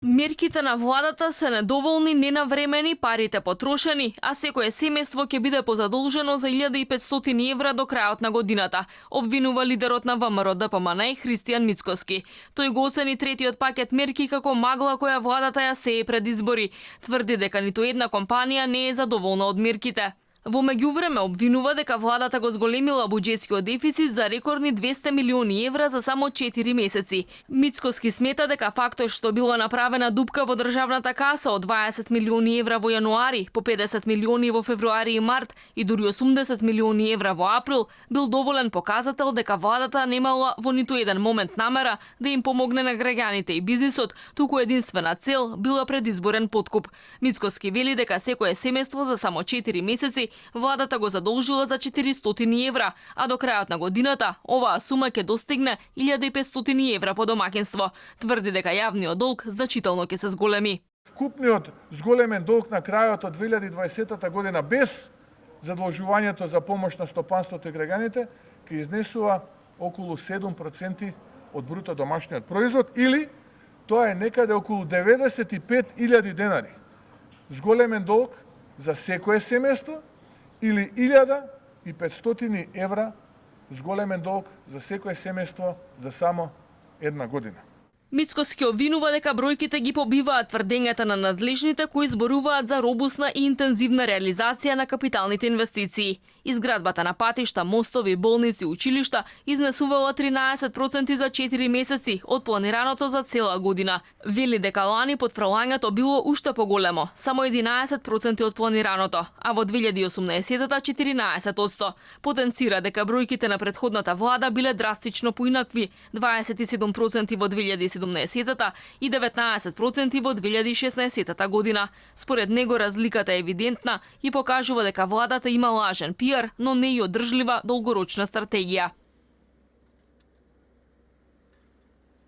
Мерките на владата се недоволни, ненавремени, парите потрошени, а секое семејство ќе биде позадолжено за 1500 евра до крајот на годината, обвинува лидерот на ВМРО ДПМН Христијан Мицкоски. Тој го оцени третиот пакет мерки како магла која владата ја сее пред избори. Тврди дека ниту една компанија не е задоволна од мерките. Во меѓувреме обвинува дека владата го зголемила буџетскиот дефицит за рекордни 200 милиони евра за само 4 месеци. Мицкоски смета дека фактот што била направена дупка во државната каса од 20 милиони евра во јануари, по 50 милиони во февруари и март и дури 80 милиони евра во април бил доволен показател дека владата немала во ниту еден момент намера да им помогне на граѓаните и бизнисот, туку единствена цел била предизборен подкуп. Мицкоски вели дека секое семејство за само 4 месеци владата го задолжила за 400 евра, а до крајот на годината оваа сума ќе достигне 1500 евра по домаќинство. Тврди дека јавниот долг значително ќе се зголеми. Вкупниот зголемен долг на крајот од 2020 година без задолжувањето за помош на стопанството и граѓаните ќе изнесува околу 7% од бруто домашниот производ или тоа е некаде околу 95.000 денари. Зголемен долг за секое семејство или 1500 евра зголемен долг за секое семејство за само една година. Мицкоски обвинува дека бројките ги побиваат тврдењата на надлежните кои зборуваат за робусна и интензивна реализација на капиталните инвестиции. Изградбата на патишта, мостови, болници, училишта изнесувала 13% за 4 месеци од планираното за цела година. Вели дека лани потфрлањето било уште поголемо, само 11% од планираното, а во 2018-та 14%. Потенцира дека бројките на претходната влада биле драстично поинакви, 27% во 2017-та и 19% во 2016 година. Според него разликата е евидентна и покажува дека владата има лажен пиар, но не и одржлива долгорочна стратегија.